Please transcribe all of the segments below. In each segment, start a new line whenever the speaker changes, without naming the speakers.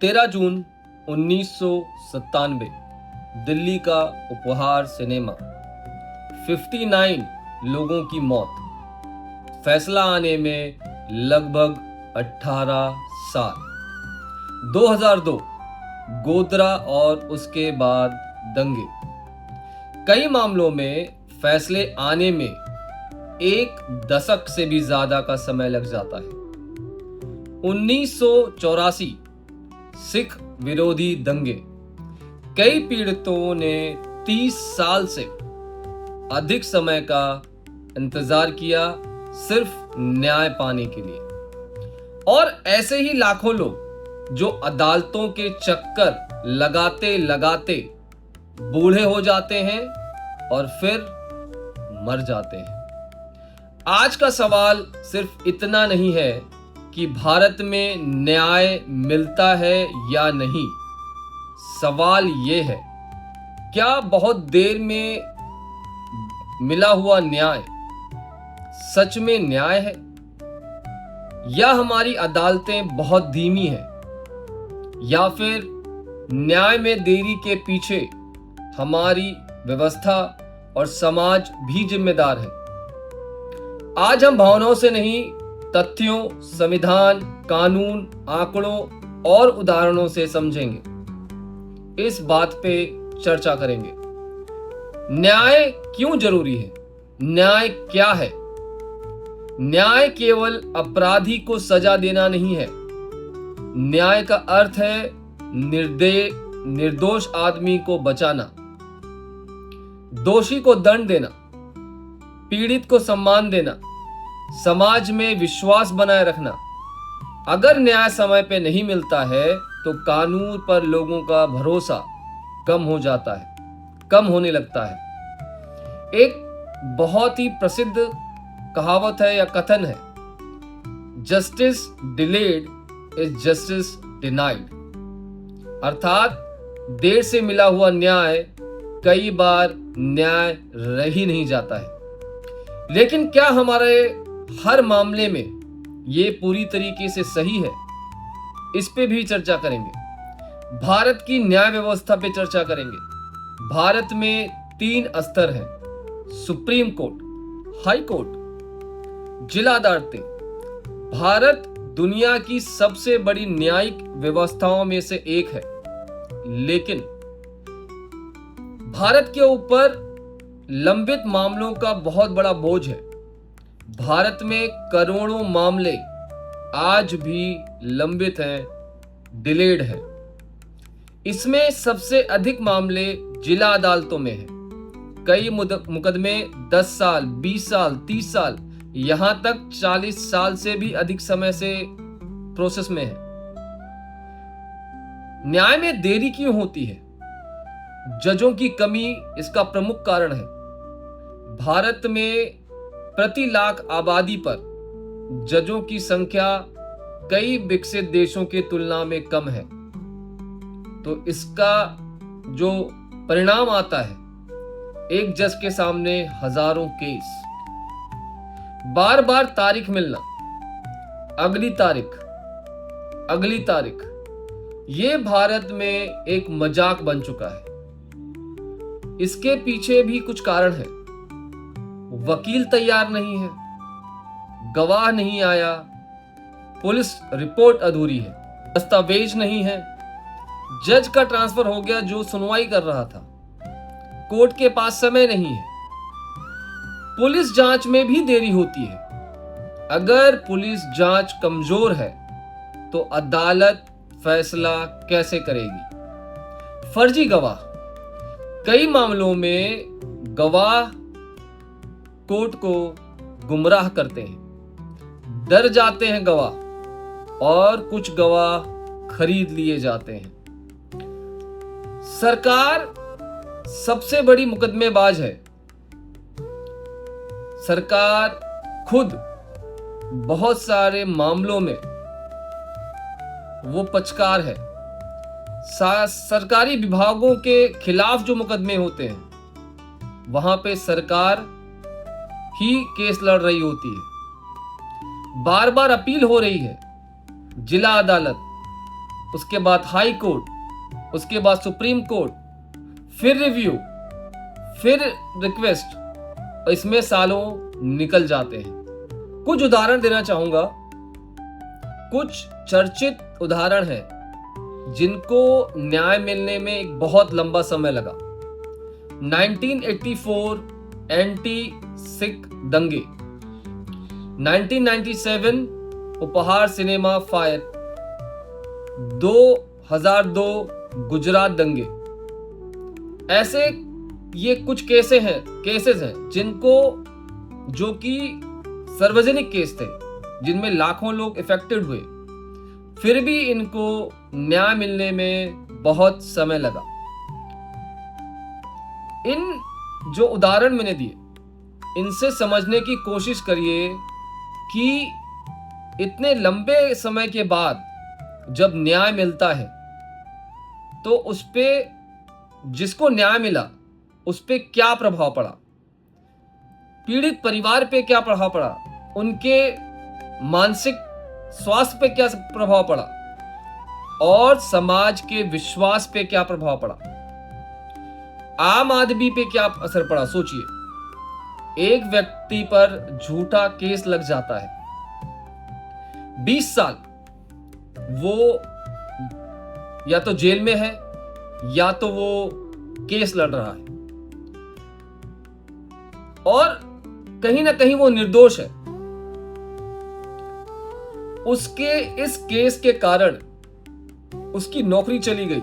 13 जून 1997 दिल्ली का उपहार सिनेमा, 59 लोगों की मौत, फैसला आने में लगभग 18 साल। 2002 गोधरा और उसके बाद दंगे। कई मामलों में फैसले आने में एक दशक से भी ज्यादा का समय लग जाता है। 1984 सिख विरोधी दंगे, कई पीड़ितों ने 30 साल से अधिक समय का इंतजार किया सिर्फ न्याय पाने के लिए। और ऐसे ही लाखों लोग जो अदालतों के चक्कर लगाते लगाते बूढ़े हो जाते हैं और फिर मर जाते हैं। आज का सवाल सिर्फ इतना नहीं है कि भारत में न्याय मिलता है या नहीं। सवाल ये है, क्या बहुत देर में मिला हुआ न्याय सच में न्याय है, या हमारी अदालतें बहुत धीमी हैं, या फिर न्याय में देरी के पीछे हमारी व्यवस्था और समाज भी जिम्मेदार है। आज हम भावनाओं से नहीं, तथ्यों, संविधान, कानून, आंकड़ों और उदाहरणों से समझेंगे। इस बात पे चर्चा करेंगे। न्याय क्यों जरूरी है? न्याय क्या है? न्याय केवल अपराधी को सजा देना नहीं है। न्याय का अर्थ है निर्दोष आदमी को बचाना, दोषी को दंड देना, पीड़ित को सम्मान देना, समाज में विश्वास बनाए रखना। अगर न्याय समय पे नहीं मिलता है तो कानून पर लोगों का भरोसा कम हो जाता है, कम होने लगता है। एक बहुत ही प्रसिद्ध कहावत है या कथन है, justice delayed is justice denied. अर्थात देर से मिला हुआ न्याय कई बार न्याय रह ही नहीं जाता है। लेकिन क्या हमारे हर मामले में ये पूरी तरीके से सही है? इस पे भी चर्चा करेंगे। भारत की न्याय व्यवस्था पे चर्चा करेंगे। भारत में 3 स्तर हैं: सुप्रीम कोर्ट, हाई कोर्ट, जिला अदालतें। भारत दुनिया की सबसे बड़ी न्यायिक व्यवस्थाओं में से एक है, लेकिन भारत के ऊपर लंबित मामलों का बहुत बड़ा बोझ है। भारत में करोड़ों मामले आज भी लंबित हैं, डिलेड हैं। इसमें सबसे अधिक मामले जिला अदालतों में हैं। कई मुकदमे 10 साल, 20 साल, 30 साल, यहां तक 40 साल से भी अधिक समय से प्रोसेस में है। न्याय में देरी क्यों होती है? जजों की कमी इसका प्रमुख कारण है। भारत में प्रति लाख आबादी पर जजों की संख्या कई विकसित देशों की तुलना में कम है। तो इसका जो परिणाम आता है, एक जज के सामने हजारों केस, बार बार तारीख मिलना, अगली तारीख, अगली तारीख, ये भारत में एक मजाक बन चुका है। इसके पीछे भी कुछ कारण है। वकील तैयार नहीं है, गवाह नहीं आया, पुलिस रिपोर्ट अधूरी है, दस्तावेज नहीं है, जज का ट्रांसफर हो गया जो सुनवाई कर रहा था, कोर्ट के पास समय नहीं है, पुलिस जांच में भी देरी होती है। अगर पुलिस जांच कमजोर है तो अदालत फैसला कैसे करेगी? फर्जी गवाह, कई मामलों में गवाह कोर्ट को गुमराह करते हैं, डर जाते हैं गवाह, और कुछ गवाह खरीद लिए जाते हैं। सरकार सबसे बड़ी मुकदमेबाज है। सरकार खुद बहुत सारे मामलों में वो पक्षकार है। सरकारी विभागों के खिलाफ जो मुकदमे होते हैं, वहां पे सरकार ही केस लड़ रही होती है। बार बार अपील हो रही है, जिला अदालत उसके बाद हाई कोर्ट, उसके बाद सुप्रीम कोर्ट, फिर रिव्यू, फिर रिक्वेस्ट, इसमें सालों निकल जाते हैं। कुछ उदाहरण देना चाहूंगा। कुछ चर्चित उदाहरण हैं जिनको न्याय मिलने में एक बहुत लंबा समय लगा। 1984 एंटी सिख दंगे, 1997 उपहार सिनेमा फायर, 2002 गुजरात दंगे। ऐसे ये कुछ केसेस हैं जो कि सार्वजनिक केस थे, जिनमें लाखों लोग इफेक्टेड हुए, फिर भी इनको न्याय मिलने में बहुत समय लगा। इन जो उदाहरण मैंने दिए, इनसे समझने की कोशिश करिए कि इतने लंबे समय के बाद जब न्याय मिलता है तो उस पे, जिसको न्याय मिला उस पे क्या प्रभाव पड़ा, पीड़ित परिवार पे क्या प्रभाव पड़ा, उनके मानसिक स्वास्थ्य पे क्या प्रभाव पड़ा, और समाज के विश्वास पे क्या प्रभाव पड़ा, आम आदमी पे क्या असर पड़ा। सोचिए, एक व्यक्ति पर झूठा केस लग जाता है, 20 साल वो या तो जेल में है या तो वो केस लड़ रहा है, और कहीं ना कहीं वो निर्दोष है। उसके इस केस के कारण उसकी नौकरी चली गई,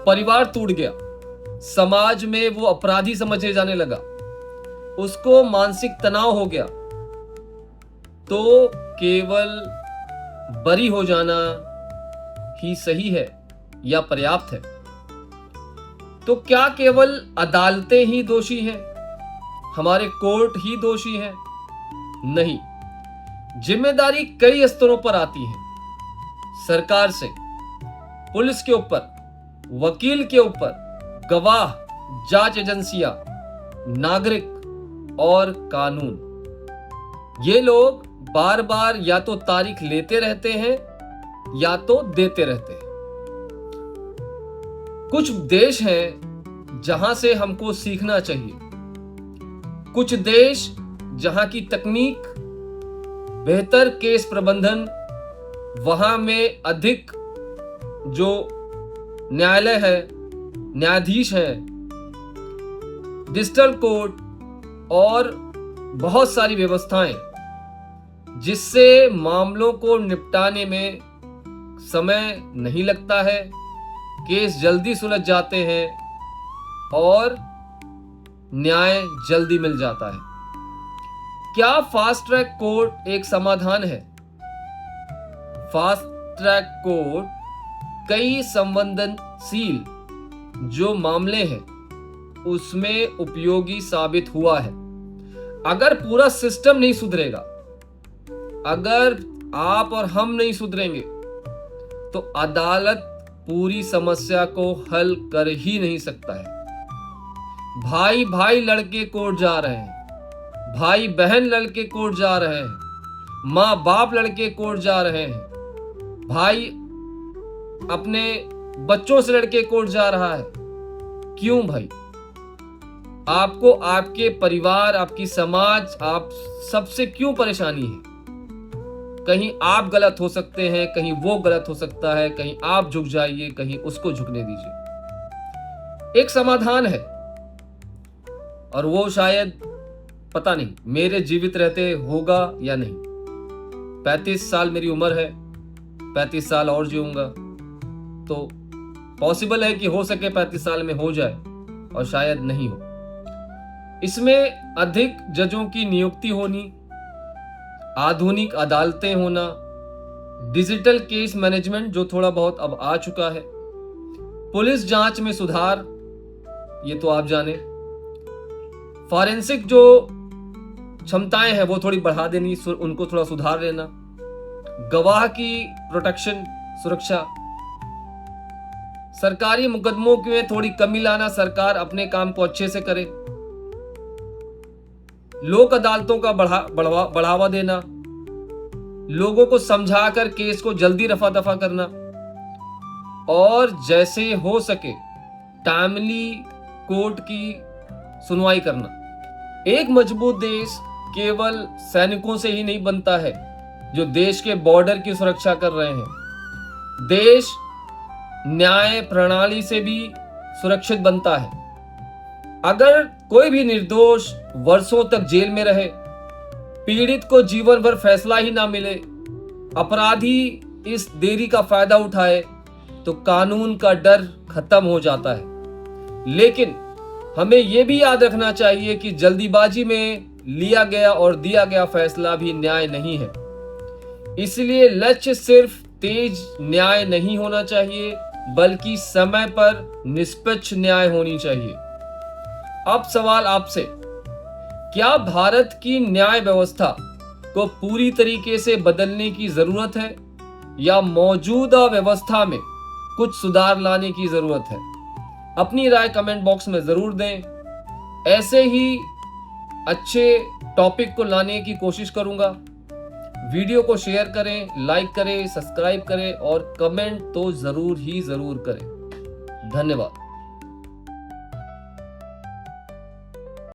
परिवार टूट गया, समाज में वो अपराधी समझे जाने लगा, उसको मानसिक तनाव हो गया। तो केवल बरी हो जाना ही सही है या पर्याप्त है? तो क्या केवल अदालतें ही दोषी हैं, हमारे कोर्ट ही दोषी हैं? नहीं, जिम्मेदारी कई स्तरों पर आती है। सरकार से, पुलिस के ऊपर, वकील के ऊपर, गवाह, जांच एजेंसियां, नागरिक और कानून। ये लोग बार बार या तो तारीख लेते रहते हैं या तो देते रहते हैं। कुछ देश हैं जहां से हमको सीखना चाहिए, कुछ देश जहां की तकनीक, बेहतर केस प्रबंधन, वहां में अधिक जो न्यायालय है, न्यायाधीश है, डिजिटल कोर्ट और बहुत सारी व्यवस्थाएं, जिससे मामलों को निपटाने में समय नहीं लगता है, केस जल्दी सुलझ जाते हैं और न्याय जल्दी मिल जाता है। क्या फास्ट ट्रैक कोर्ट एक समाधान है? फास्ट ट्रैक कोर्ट कई संवेदनशील जो मामले हैं उसमें उपयोगी साबित हुआ है। अगर पूरा सिस्टम नहीं सुधरेगा, अगर आप और हम नहीं सुधरेंगे, तो अदालत पूरी समस्या को हल कर ही नहीं सकता है। भाई भाई लड़के कोर्ट जा रहे हैं, भाई बहन लड़के कोर्ट जा रहे हैं, माँ बाप लड़के कोर्ट जा रहे हैं, भाई अपने बच्चों से लड़के कोर्ट जा रहा है। क्यों भाई? आपको आपके परिवार, आपकी समाज, आप सबसे क्यों परेशानी है? कहीं आप गलत हो सकते हैं, कहीं वो गलत हो सकता है, कहीं आप झुक जाइए, कहीं उसको झुकने दीजिए। एक समाधान है, और वो शायद, पता नहीं, मेरे जीवित रहते होगा या नहीं। 35 साल मेरी उम्र है, 35 साल और जीऊंगा, तो पॉसिबल है कि हो सके 35 साल में हो जाए, और शायद नहीं हो। इसमें अधिक जजों की नियुक्ति होनी, आधुनिक अदालतें होना, डिजिटल केस मैनेजमेंट जो थोड़ा बहुत अब आ चुका है, पुलिस जांच में सुधार, ये तो आप जाने, फॉरेंसिक जो क्षमताएं हैं वो थोड़ी बढ़ा देनी, उनको थोड़ा सुधार लेना, गवाह की प्रोटेक्शन, सुरक्षा, सरकारी मुकदमों में थोड़ी कमी लाना, सरकार अपने काम को अच्छे से करे, लोक अदालतों का बढ़ावा देना, लोगों को समझाकर केस को जल्दी रफा दफा करना, और जैसे हो सके टाइमली कोर्ट की सुनवाई करना। एक मजबूत देश केवल सैनिकों से ही नहीं बनता है जो देश के बॉर्डर की सुरक्षा कर रहे हैं। देश न्याय प्रणाली से भी सुरक्षित बनता है। अगर कोई भी निर्दोष वर्षों तक जेल में रहे, पीड़ित को जीवन भर फैसला ही ना मिले, अपराधी इस देरी का फायदा उठाए, तो कानून का डर खत्म हो जाता है। लेकिन हमें यह भी याद रखना चाहिए कि जल्दीबाजी में लिया गया और दिया गया फैसला भी न्याय नहीं है। इसलिए लक्ष्य सिर्फ तेज न्याय नहीं होना चाहिए, बल्कि समय पर निष्पक्ष न्याय होनी चाहिए। अब सवाल आपसे, क्या भारत की न्याय व्यवस्था को पूरी तरीके से बदलने की जरूरत है या मौजूदा व्यवस्था में कुछ सुधार लाने की जरूरत है? अपनी राय कमेंट बॉक्स में जरूर दें। ऐसे ही अच्छे टॉपिक को लाने की कोशिश करूंगा। वीडियो को शेयर करें, लाइक करें, सब्सक्राइब करें और कमेंट तो जरूर करें। धन्यवाद।